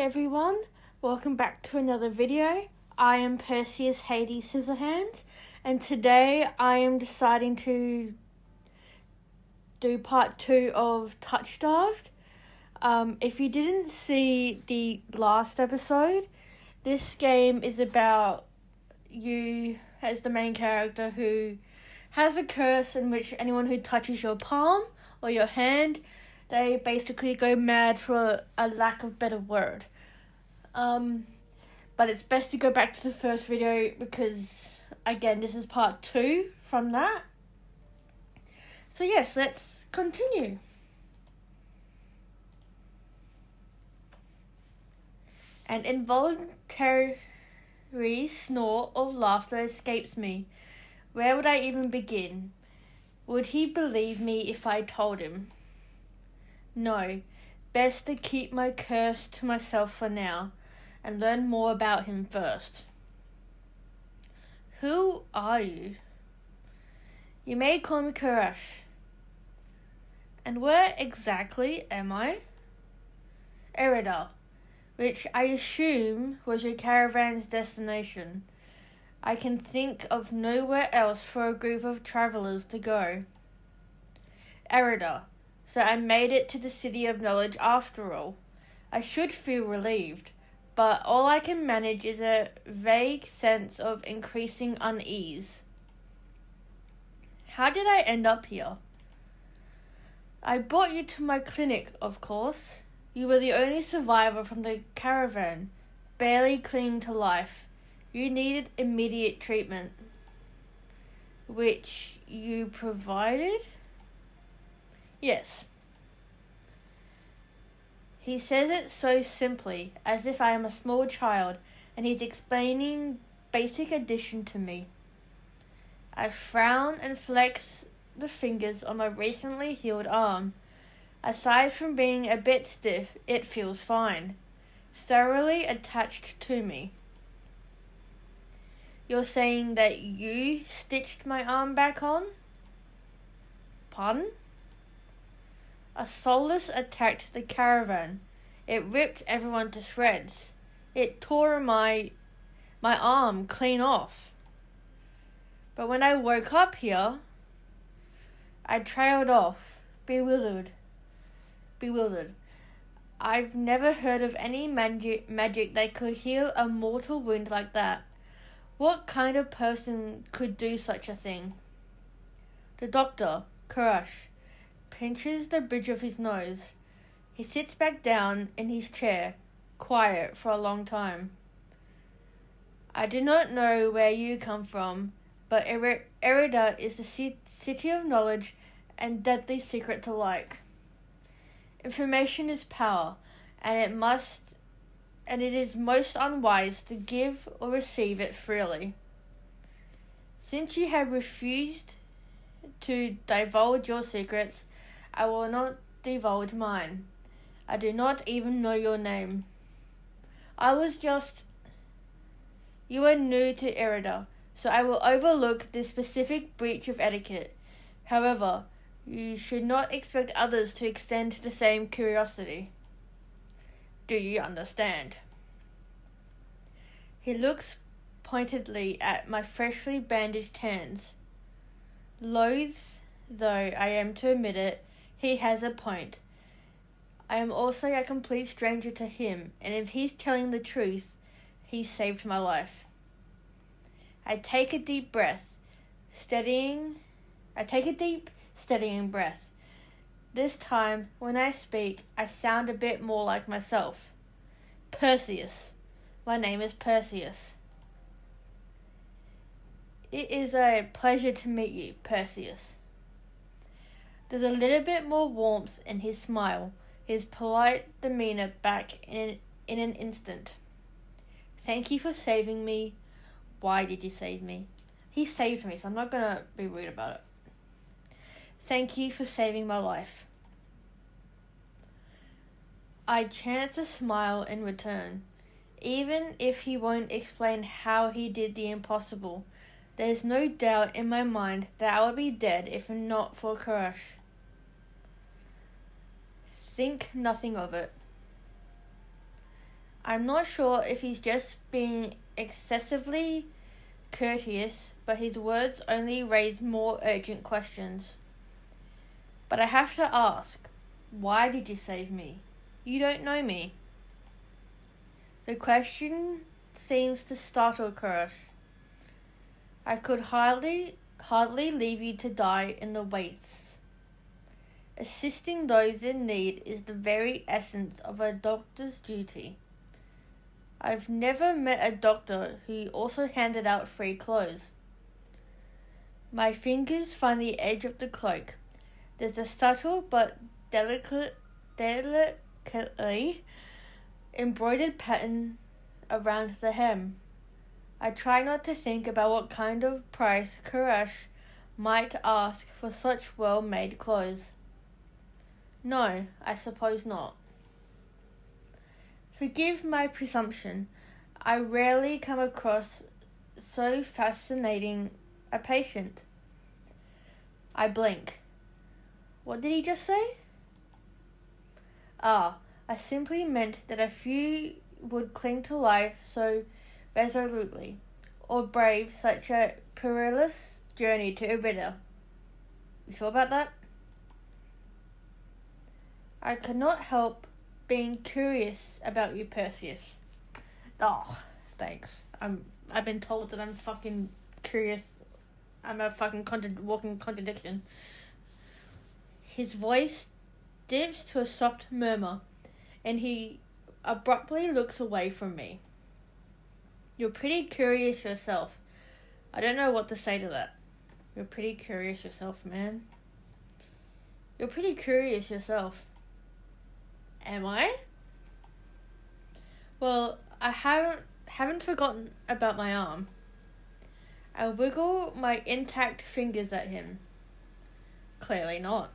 everyone, welcome back to another video. I am Perseus Hades Scissorhands, and today I am deciding to do part 2 of Touchstarved. If you didn't see the last episode, this game is about you as the main character who has a curse in which anyone who touches your palm or your hand, they basically go mad, for a lack of better word. But it's best to go back to the first video because, again, this is part 2 from that. So yes, let's continue. An involuntary snort of laughter escapes me. Where would I even begin? Would he believe me if I told him? No, best to keep my curse to myself for now, and learn more about him first. Who are you? You may call me Karash. And where exactly am I? Erida, which I assume was your caravan's destination. I can think of nowhere else for a group of travellers to go. Erida. So I made it to the City of Knowledge after all. I should feel relieved, but all I can manage is a vague sense of increasing unease. How did I end up here? I brought you to my clinic, of course. You were the only survivor from the caravan, barely clinging to life. You needed immediate treatment, which you provided? Yes. He says it so simply, as if I am a small child, and he's explaining basic addition to me. I frown and flex the fingers on my recently healed arm. Aside from being a bit stiff, it feels fine, thoroughly attached to me. You're saying that you stitched my arm back on? Pardon? A Solus attacked the caravan. It ripped everyone to shreds. It tore my arm clean off. But when I woke up here, I trailed off, bewildered. I've never heard of any magic that could heal a mortal wound like that. What kind of person could do such a thing? The doctor, Karash, pinches the bridge of his nose. He sits back down in his chair, quiet for a long time. I do not know where you come from, but Erida is the city of knowledge and deadly secret to like. Information is power, and it is most unwise to give or receive it freely. Since you have refused to divulge your secrets, I will not divulge mine. I do not even know your name. You are new to Erida, so I will overlook this specific breach of etiquette. However, you should not expect others to extend the same curiosity. Do you understand? He looks pointedly at my freshly bandaged hands. Loath though I am to admit it, he has a point. I am also a complete stranger to him, and if he's telling the truth, he saved my life. I take a deep, steadying breath. This time, when I speak, I sound a bit more like myself. Perseus. My name is Perseus. It is a pleasure to meet you, Perseus. There's a little bit more warmth in his smile, his polite demeanor back in an instant. Thank you for saving me. Why did you save me? He saved me, so I'm not gonna be rude about it. Thank you for saving my life. I chance a smile in return. Even if he won't explain how he did the impossible, there's no doubt in my mind that I would be dead if not for Karash. Think nothing of it. I'm not sure if he's just being excessively courteous, but his words only raise more urgent questions. But I have to ask, why did you save me? You don't know me. The question seems to startle Koresh. I could hardly leave you to die in the wastes. Assisting those in need is the very essence of a doctor's duty. I've never met a doctor who also handed out free clothes. My fingers find the edge of the cloak. There's a subtle but delicately embroidered pattern around the hem. I try not to think about what kind of price Koresh might ask for such well-made clothes. No, I suppose not. Forgive my presumption. I rarely come across so fascinating a patient. I blink. What did he just say? I simply meant that a few would cling to life so resolutely, or brave such a perilous journey to Irida. You sure about that? I could not help being curious about you, Perseus. Oh, thanks. I've been told that I'm fucking curious. I'm a fucking walking contradiction. His voice dips to a soft murmur, and he abruptly looks away from me. You're pretty curious yourself. I don't know what to say to that. You're pretty curious yourself, man. You're pretty curious yourself. Am I? Well, I haven't forgotten about my arm. I wiggle my intact fingers at him. Clearly not.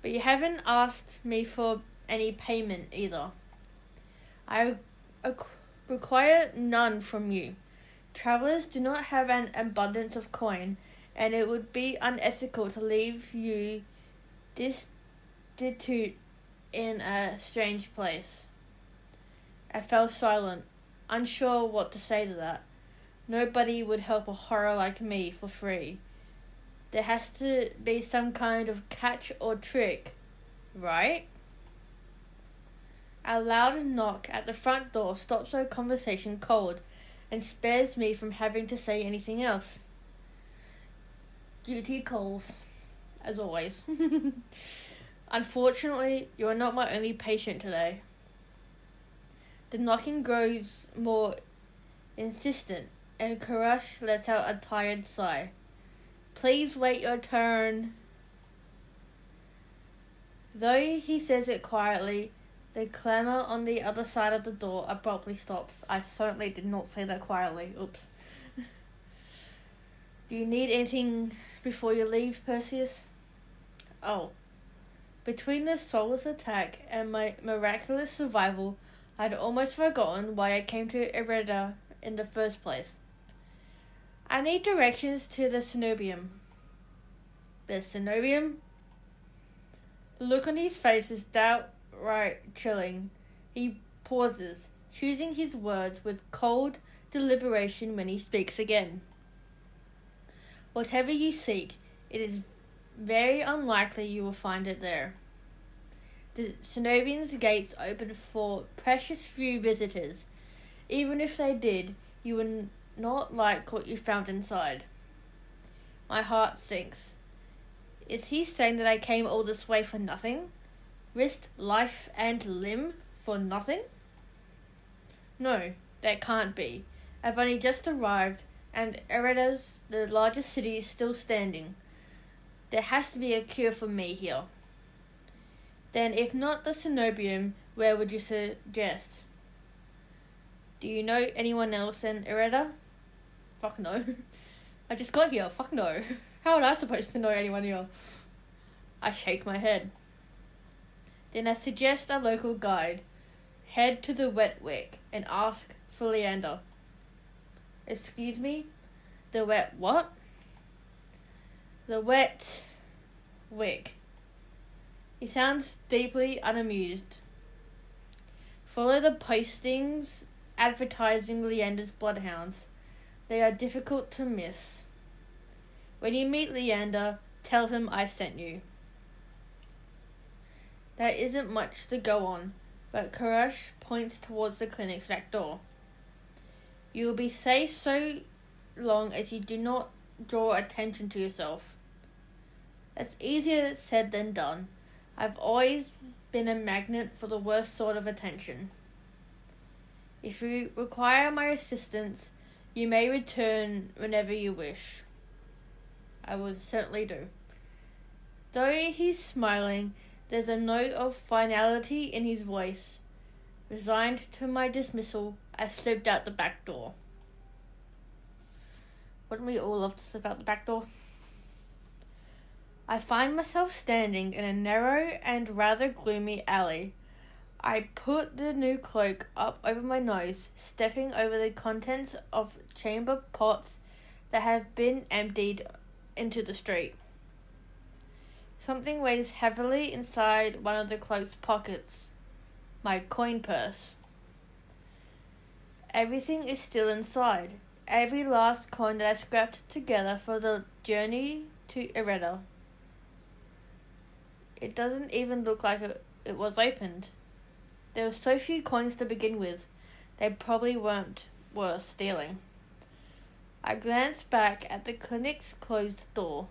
But you haven't asked me for any payment either. I require none from you. Travelers do not have an abundance of coin, and it would be unethical to leave you destitute in a strange place. I fell silent, unsure what to say to that. Nobody would help a horror like me for free. There has to be some kind of catch or trick, right? A loud knock at the front door stops our conversation cold and spares me from having to say anything else. Duty calls, as always. Unfortunately, you are not my only patient today. The knocking grows more insistent, and Koresh lets out a tired sigh. Please wait your turn. Though he says it quietly, the clamour on the other side of the door abruptly stops. I certainly did not say that quietly. Oops. Do you need anything before you leave, Perseus? Oh. Between the soulless attack and my miraculous survival, I'd almost forgotten why I came to Irida in the first place. I need directions to the Senobium. The Senobium? The look on his face is downright chilling. He pauses, choosing his words with cold deliberation when he speaks again. Whatever you seek, it is very unlikely you will find it there. The Senobium's gates open for precious few visitors. Even if they did, you would not like what you found inside. My heart sinks. Is he saying that I came all this way for nothing? Risked life and limb for nothing? No, that can't be. I've only just arrived, and Irida's the largest city is still standing. There has to be a cure for me here. Then, if not the Senobium, where would you suggest? Do you know anyone else in Irida? Fuck no. I just got here. Fuck no. How am I supposed to know anyone here? I shake my head. Then I suggest a local guide. Head to the wet Wick and ask for Leander. Excuse me? The wet what? The wet Wick. He sounds deeply unamused. Follow the postings advertising Leander's Bloodhounds. They are difficult to miss. When you meet Leander, tell him I sent you. There isn't much to go on, but Koresh points towards the clinic's back door. You will be safe so long as you do not draw attention to yourself. That's easier said than done. I've always been a magnet for the worst sort of attention. If you require my assistance, you may return whenever you wish. I will certainly do. Though he's smiling, there's a note of finality in his voice. Resigned to my dismissal, I slipped out the back door. Wouldn't we all love to slip out the back door? I find myself standing in a narrow and rather gloomy alley. I put the new cloak up over my nose, stepping over the contents of chamber pots that have been emptied into the street. Something weighs heavily inside one of the cloak's pockets. My coin purse. Everything is still inside. Every last coin that I scrapped together for the journey to Ireda. It doesn't even look like it was opened. There were so few coins to begin with, they probably weren't worth stealing. I glanced back at the clinic's closed door.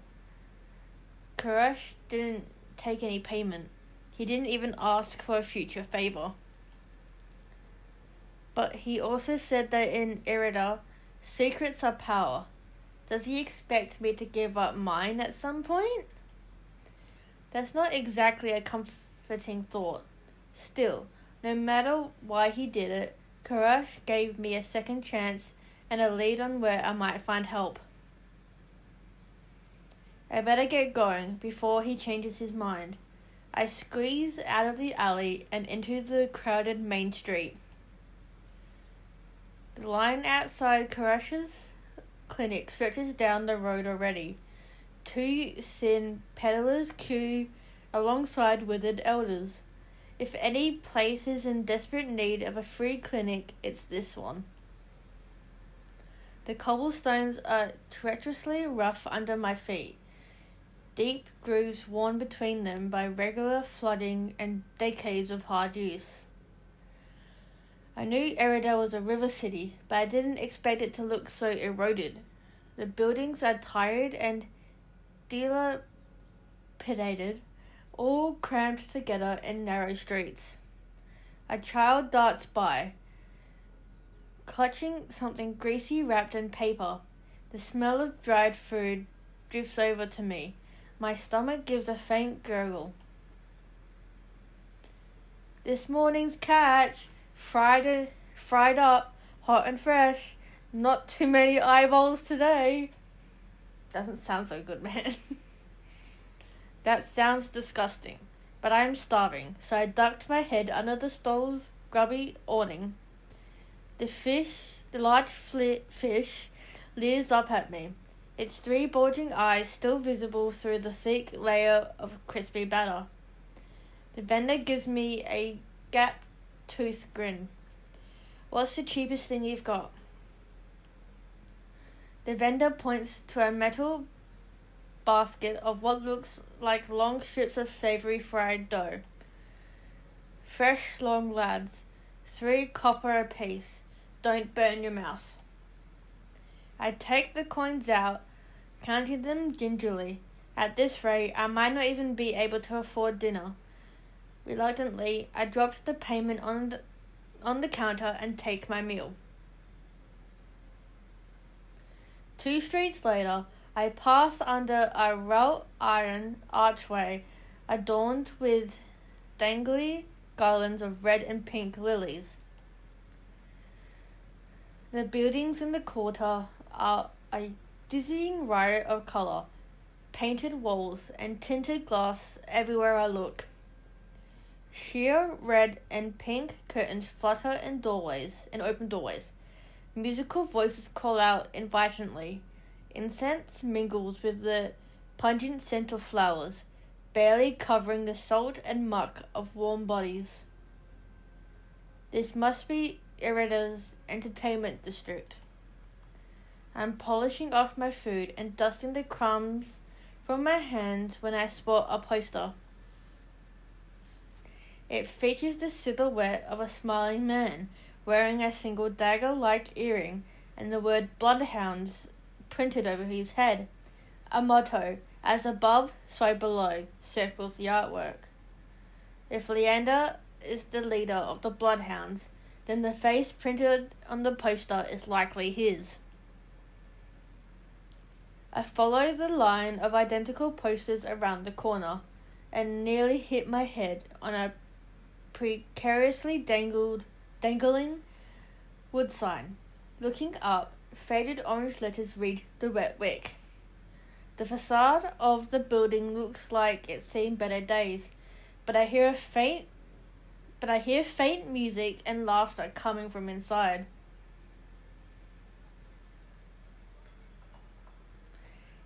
Koresh didn't take any payment. He didn't even ask for a future favor. But he also said that in Ireda, secrets are power. Does he expect me to give up mine at some point? That's not exactly a comforting thought. Still, no matter why he did it, Koresh gave me a second chance and a lead on where I might find help. I better get going before he changes his mind. I squeeze out of the alley and into the crowded main street. The line outside Koresh's clinic stretches down the road already. Two thin peddlers queue alongside withered elders. If any place is in desperate need of a free clinic, it's this one. The cobblestones are treacherously rough under my feet. Deep grooves worn between them by regular flooding and decades of hard use. I knew Ireda was a river city, but I didn't expect it to look so eroded. The buildings are tired and dilapidated, all crammed together in narrow streets. A child darts by, clutching something greasy wrapped in paper. The smell of dried food drifts over to me. My stomach gives a faint gurgle. This morning's catch, fried up, hot and fresh. Not too many eyeballs today. Doesn't sound so good, man. That sounds disgusting, but I am starving, so I ducked my head under the stall's grubby awning. The large fish, leers up at me, its three bulging eyes still visible through the thick layer of crispy batter. The vendor gives me a gap-toothed grin. What's the cheapest thing you've got? The vendor points to a metal basket of what looks like long strips of savory fried dough. Fresh long lads, 3 copper apiece. Don't burn your mouth. I take the coins out, counting them gingerly. At this rate, I might not even be able to afford dinner. Reluctantly, I dropped the payment on the counter and take my meal. 2 streets later, I pass under a wrought iron archway adorned with dangly garlands of red and pink lilies. The buildings in the quarter are a dizzying riot of color, painted walls and tinted glass everywhere I look. Sheer red and pink curtains flutter in open doorways. Musical voices call out invitingly. Incense mingles with the pungent scent of flowers, barely covering the salt and muck of warm bodies. This must be Irida's entertainment district. I'm polishing off my food and dusting the crumbs from my hands when I spot a poster. It features the silhouette of a smiling man wearing a single dagger-like earring and the word Bloodhounds printed over his head. A motto, as above, so below, circles the artwork. If Leander is the leader of the Bloodhounds, then the face printed on the poster is likely his. I follow the line of identical posters around the corner and nearly hit my head on a precariously dangling wood sign. Looking up, faded orange letters read "The Wet Wick." The facade of the building looks like it's seen better days, but I hear faint music and laughter coming from inside.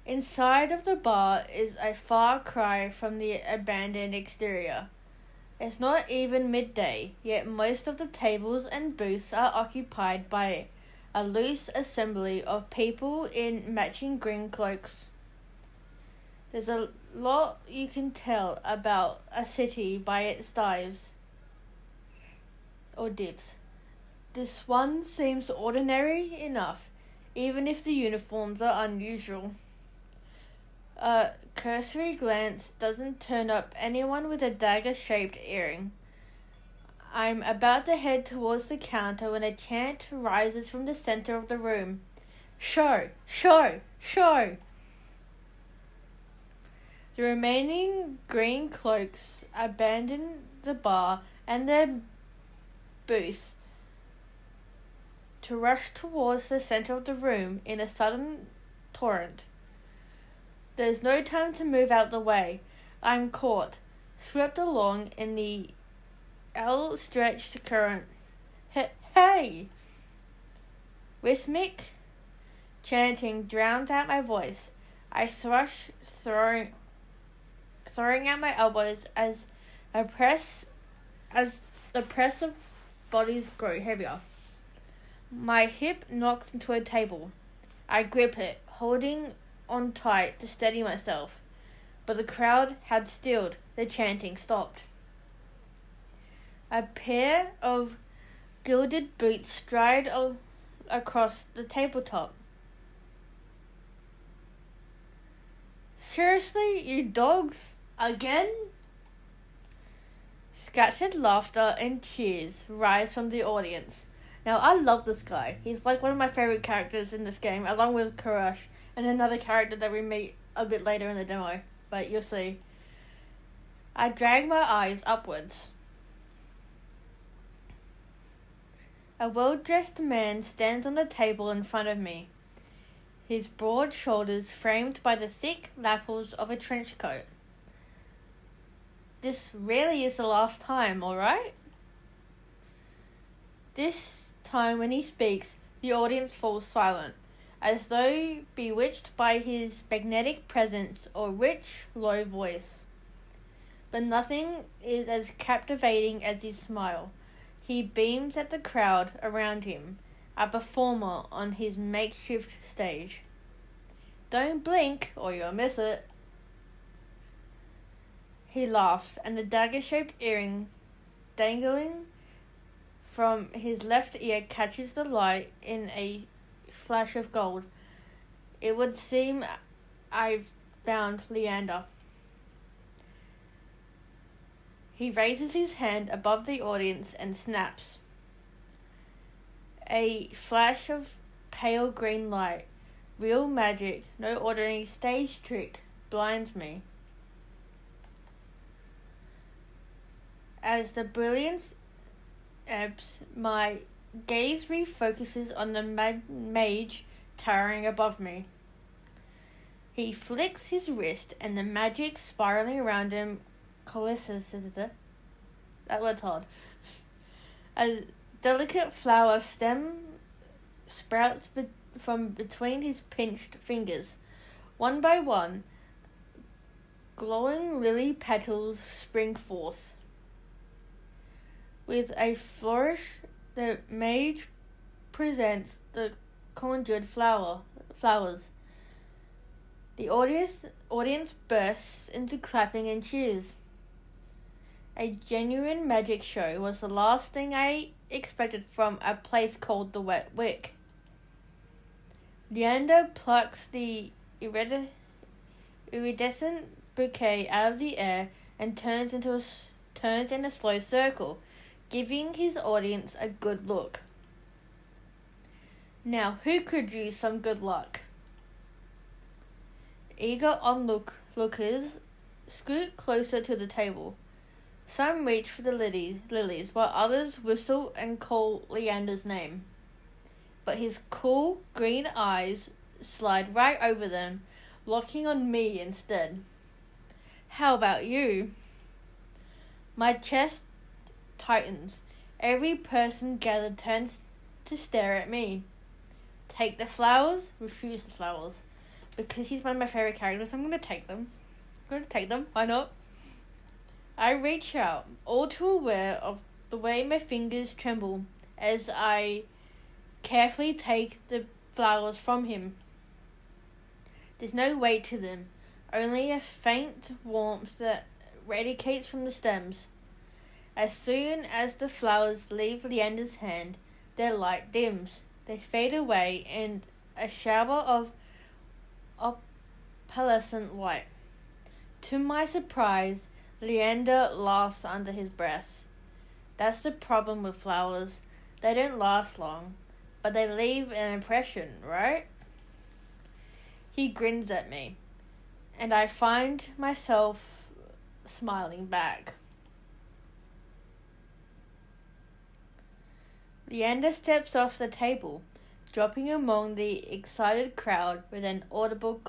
Inside of the bar is a far cry from the abandoned exterior. It's not even midday, yet most of the tables and booths are occupied by a loose assembly of people in matching green cloaks. There's a lot you can tell about a city by its dives or dips. This one seems ordinary enough, even if the uniforms are unusual. A cursory glance doesn't turn up anyone with a dagger-shaped earring. I'm about to head towards the counter when a chant rises from the center of the room. Show! Show! Show! The remaining green cloaks abandon the bar and their booths to rush towards the center of the room in a sudden torrent. There's no time to move out the way. I'm caught, swept along in the outstretched current. Hey! Rhythmic chanting drowns out my voice. I thrush, throwing out my elbows as the press of bodies grow heavier. My hip knocks into a table. I grip it, holding on tight to steady myself, but the crowd had stilled. The chanting stopped. A pair of gilded boots stride across the tabletop. Seriously, you dogs? Again? Scattered laughter and cheers rise from the audience. Now, I love this guy. He's like one of my favorite characters in this game, along with Kurash, and another character that we meet a bit later in the demo, but you'll see. I drag my eyes upwards. A well-dressed man stands on the table in front of me, his broad shoulders framed by the thick lapels of a trench coat. This really is the last time, alright? This time when he speaks, the audience falls silent, as though bewitched by his magnetic presence or rich, low voice. But nothing is as captivating as his smile. He beams at the crowd around him, a performer on his makeshift stage. Don't blink or you'll miss it. He laughs, and the dagger-shaped earring dangling from his left ear catches the light in a flash of gold. It would seem I've found Leander. He raises his hand above the audience and snaps. A flash of pale green light, real magic, no ordinary stage trick, blinds me. As the brilliance ebbs, my gaze refocuses on the mage towering above me. He flicks his wrist and the magic spiraling around him coalesces. That word's hard. A delicate flower stem sprouts from between his pinched fingers. One by one, glowing lily petals spring forth. With a flourish, the mage presents the conjured flowers. The audience bursts into clapping and cheers. A genuine magic show was the last thing I expected from a place called the Wick. Leander plucks the iridescent bouquet out of the air and turns in a slow circle, giving his audience a good look. Now, who could use some good luck? Eager onlookers scoot closer to the table. Some reach for the lilies, while others whistle and call Leander's name. But his cool green eyes slide right over them, locking on me instead. How about you? My chest tightens. Every person gathered turns to stare at me. Take the flowers, refuse the flowers. Because he's one of my favorite characters, I'm going to take them. Why not? I reach out, all too aware of the way my fingers tremble as I carefully take the flowers from him. There's no weight to them, only a faint warmth that radiates from the stems. As soon as the flowers leave Leander's hand, their light dims. They fade away in a shower of opalescent light. To my surprise, Leander laughs under his breath. That's the problem with flowers. They don't last long, but they leave an impression, right? He grins at me, and I find myself smiling back. Leander steps off the table, dropping among the excited crowd with an audible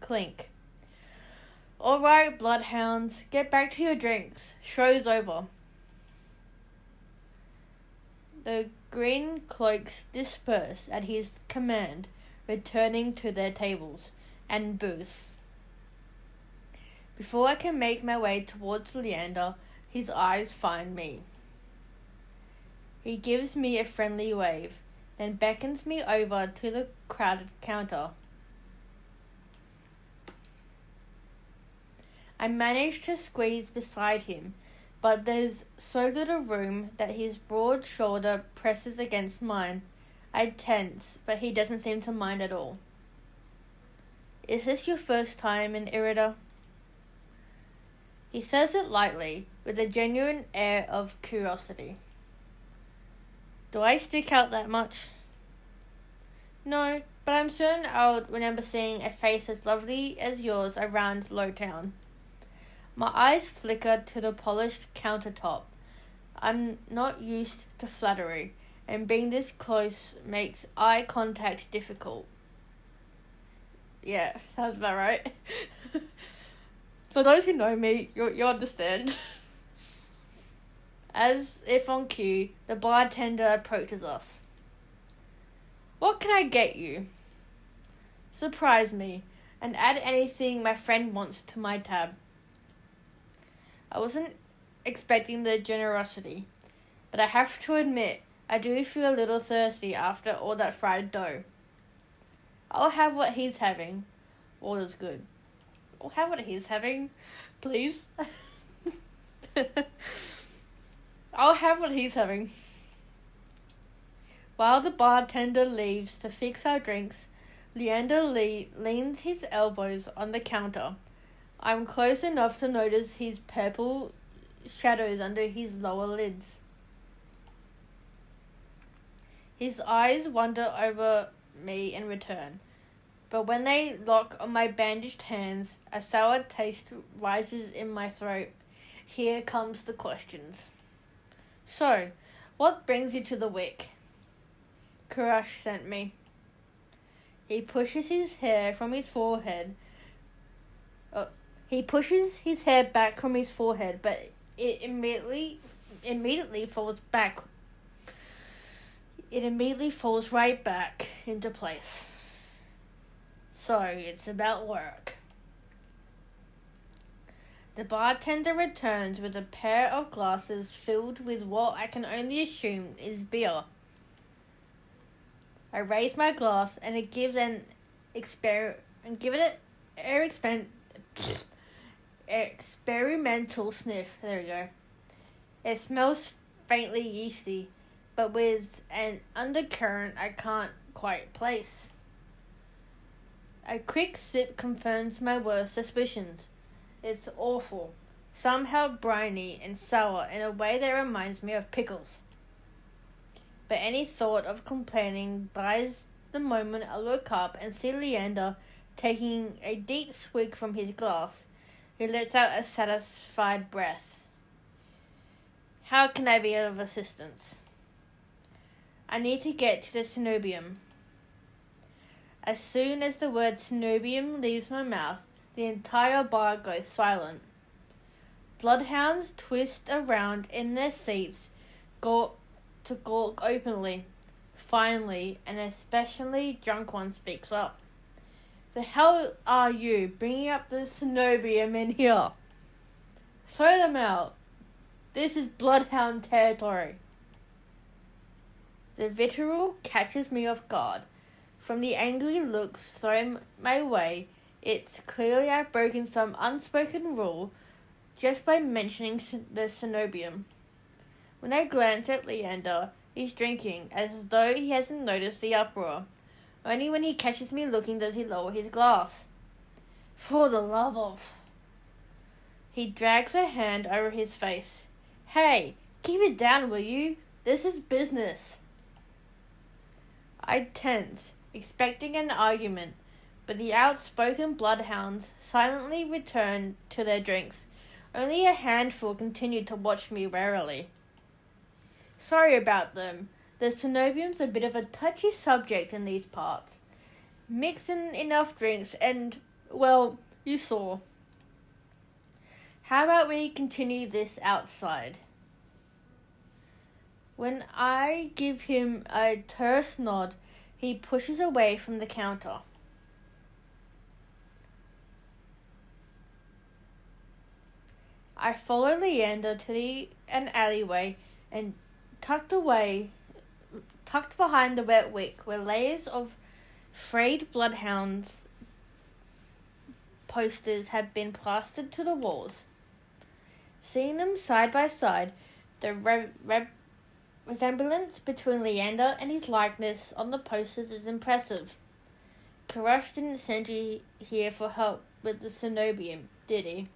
clink. All right, Bloodhounds, get back to your drinks. Show's over. The green cloaks disperse at his command, returning to their tables and booths. Before I can make my way towards Leander, his eyes find me. He gives me a friendly wave, then beckons me over to the crowded counter. I manage to squeeze beside him, but there's so little room that his broad shoulder presses against mine. I tense, but he doesn't seem to mind at all. Is this your first time in Irida? He says it lightly, with a genuine air of curiosity. Do I stick out that much? No, but I'm certain I'll remember seeing a face as lovely as yours around Lowtown. My eyes flicker to the polished countertop. I'm not used to flattery, and being this close makes eye contact difficult. Yeah, sounds about right. For those who know me, you understand. As if on cue, the bartender approaches us. What can I get you? Surprise me, and add anything my friend wants to my tab. I wasn't expecting the generosity, but I have to admit, I do feel a little thirsty after all that fried dough. I'll have what he's having. All is good. I'll have what he's having, please. I'll have what he's having. While the bartender leaves to fix our drinks, Leander leans his elbows on the counter. I'm close enough to notice his purple shadows under his lower lids. His eyes wander over me in return, but when they lock on my bandaged hands, a sour taste rises in my throat. Here comes the questions. So, what brings you to the Wick? Kurash sent me. He pushes his hair from his forehead. He pushes his hair back from his forehead, but it immediately falls back. It immediately falls right back into place. So, it's about work. The bartender returns with a pair of glasses filled with what I can only assume is beer. I raise my glass and it gives an experimental sniff. There we go. It smells faintly yeasty, but with an undercurrent I can't quite place. A quick sip confirms my worst suspicions. It's awful, somehow briny and sour in a way that reminds me of pickles. But any thought of complaining dies the moment I look up and see Leander taking a deep swig from his glass. He lets out a satisfied breath. How can I be of assistance? I need to get to the Senobium. As soon as the word Senobium leaves my mouth, the entire bar goes silent. Bloodhounds twist around in their seats, gawk openly. Finally, an especially drunk one speaks up. The hell are you bringing up the Senobium in here? Throw them out. This is Bloodhound territory. The vitriol catches me off guard. From the angry looks thrown my way, it's clearly I've broken some unspoken rule just by mentioning the Senobium. When I glance at Leander, he's drinking as though he hasn't noticed the uproar. Only when he catches me looking does he lower his glass. For the love of... He drags a hand over his face. Hey, keep it down, will you? This is business. I tense, expecting an argument, but the outspoken bloodhounds silently return to their drinks. Only a handful continue to watch me warily. Sorry about them. The Senobium's a bit of a touchy subject in these parts. Mix in enough drinks and, well, you saw. How about we continue this outside? When I give him a terse nod, he pushes away from the counter. I follow Leander to an alleyway and tucked behind the wet wick where layers of frayed bloodhounds posters have been plastered to the walls. Seeing them side by side, the resemblance between Leander and his likeness on the posters is impressive. Karush didn't send you here for help with the Senobium, did he?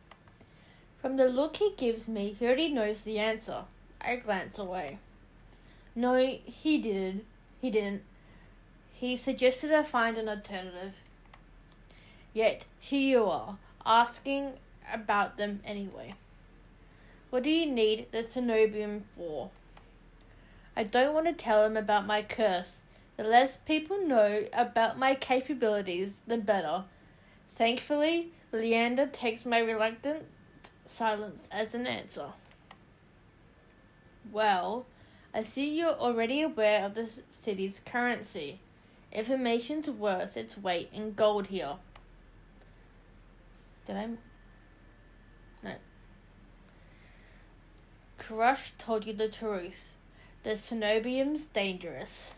From the look he gives me, he already knows the answer. I glance away. No, he didn't. He suggested I find an alternative. Yet, here you are, asking about them anyway. What do you need the Senobium for? I don't want to tell him about my curse. The less people know about my capabilities, the better. Thankfully, Leander takes my reluctant silence as an answer. Well, I see you're already aware of the city's currency. Information's worth its weight in gold here. No. Karush told you the truth. The Senobium's dangerous.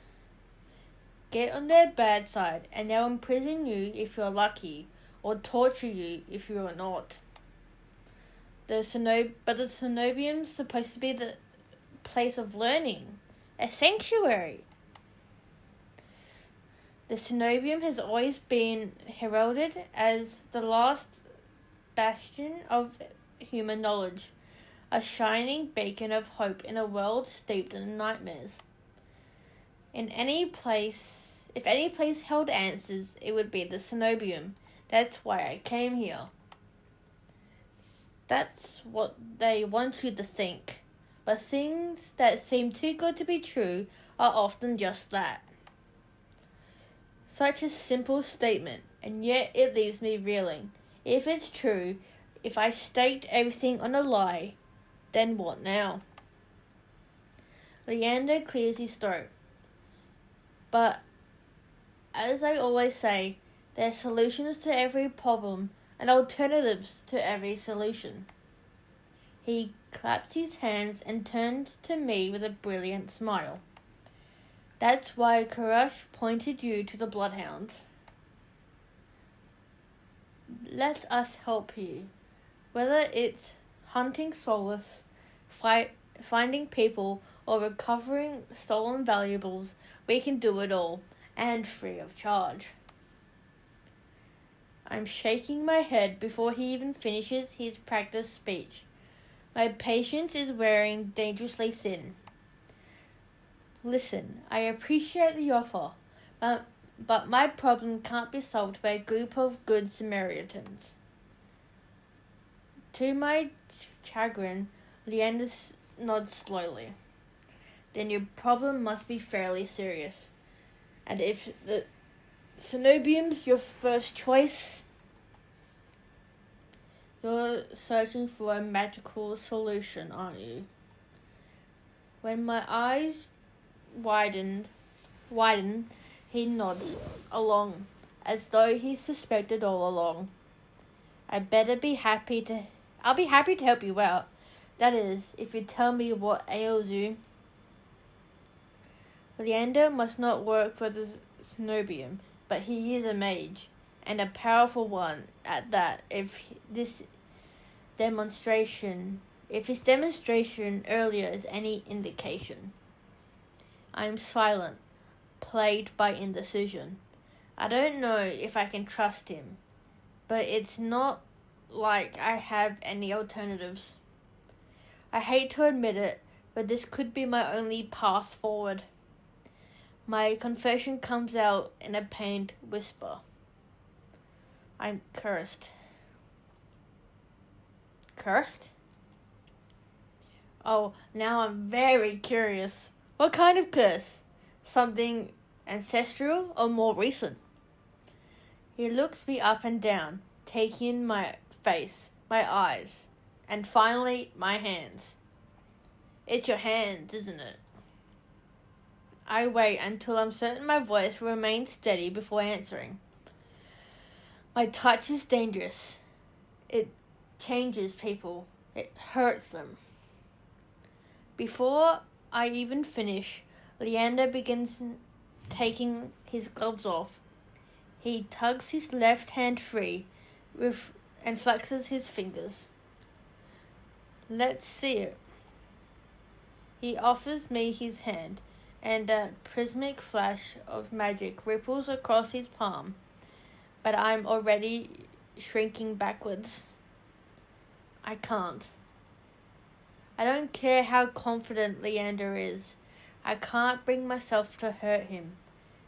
Get on their bad side, and they'll imprison you if you're lucky, or torture you if you're not. But the Senobium's supposed to be the place of learning, a sanctuary. The Senobium has always been heralded as the last bastion of human knowledge, a shining beacon of hope in a world steeped in nightmares. If any place held answers, it would be the Senobium. That's why I came here. That's what they want you to think. But things that seem too good to be true are often just that. Such a simple statement, and yet it leaves me reeling. If it's true, if I staked everything on a lie, then what now? Leander clears his throat. But, as I always say, there's solutions to every problem and alternatives to every solution. He claps his hands and turns to me with a brilliant smile. That's why Karash pointed you to the Bloodhounds. Let us help you. Whether it's hunting solace, finding people, or recovering stolen valuables, we can do it all, and free of charge. I'm shaking my head before he even finishes his practice speech. My patience is wearing dangerously thin. Listen, I appreciate the offer, but my problem can't be solved by a group of good Samaritans. To my chagrin, Leander nods slowly. Then your problem must be fairly serious. And if the Senobium's your first choice, you're searching for a magical solution, aren't you? When my eyes widen, he nods along, as though he suspected all along. I'll be happy to help you out. That is, if you tell me what ails you. Leander must not work for the Senobium, but he is a mage, and a powerful one at that. If his demonstration earlier is any indication. I'm silent, plagued by indecision. I don't know if I can trust him, but it's not like I have any alternatives. I hate to admit it, but this could be my only path forward. My confession comes out in a pained whisper. I'm cursed. Cursed? Oh, now I'm very curious. What kind of curse? Something ancestral or more recent? He looks me up and down, taking in my face, my eyes, and finally my hands. It's your hands, isn't it? I wait until I'm certain my voice remains steady before answering. My touch is dangerous. It changes people. It hurts them. Before I even finish, Leander begins taking his gloves off. He tugs his left hand free and flexes his fingers. Let's see it. He offers me his hand, and a prismatic flash of magic ripples across his palm, but I'm already shrinking backwards. I can't. I don't care how confident Leander is. I can't bring myself to hurt him,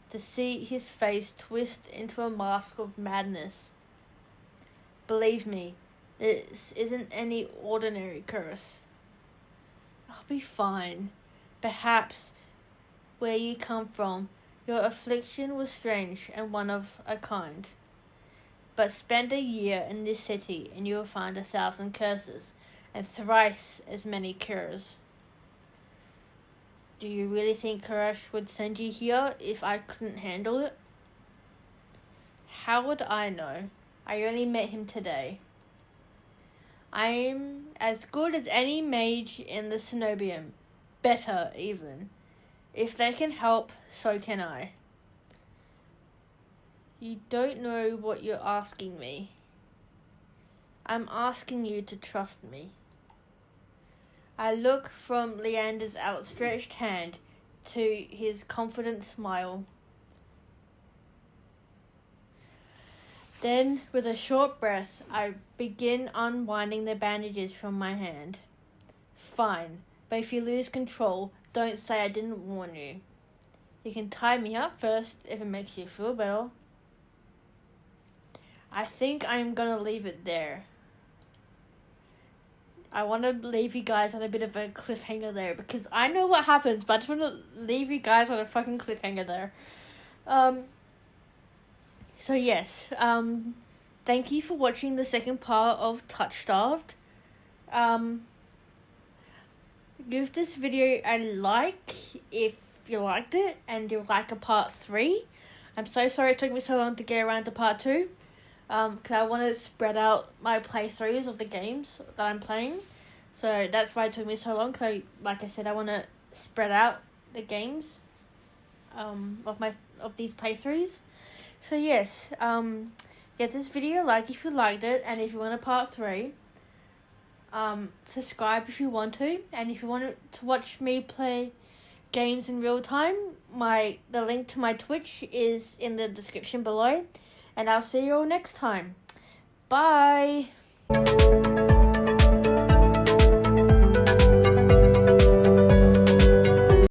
to see his face twist into a mask of madness. Believe me, this isn't any ordinary curse. I'll be fine. Perhaps where you come from, your affliction was strange and one of a kind. But spend a year in this city and you will find 1,000 curses and thrice as many cures. Do you really think Karash would send you here if I couldn't handle it? How would I know? I only met him today. I'm as good as any mage in the Senobium. Better, even. If they can help, so can I. You don't know what you're asking me. I'm asking you to trust me. I look from Leander's outstretched hand to his confident smile. Then, with a short breath, I begin unwinding the bandages from my hand. Fine, but if you lose control, don't say I didn't warn you. You can tie me up first if it makes you feel better. I think I'm gonna leave it there. I want to leave you guys on a bit of a cliffhanger there because I know what happens, but I just want to leave you guys on a fucking cliffhanger there. So yes, thank you for watching the second part of Touchstarved. Give this video a like if you liked it and you'd like a part 3. I'm so sorry it took me so long to get around to part 2. because I want to spread out my playthroughs of the games that I'm playing. So that's why it took me so long, because like I said, I want to spread out the games of these playthroughs. So yes, give this video a like if you liked it, and if you want a part 3, subscribe if you want to, and if you want to watch me play games in real time, the link to my Twitch is in the description below, and I'll see you all next time. Bye.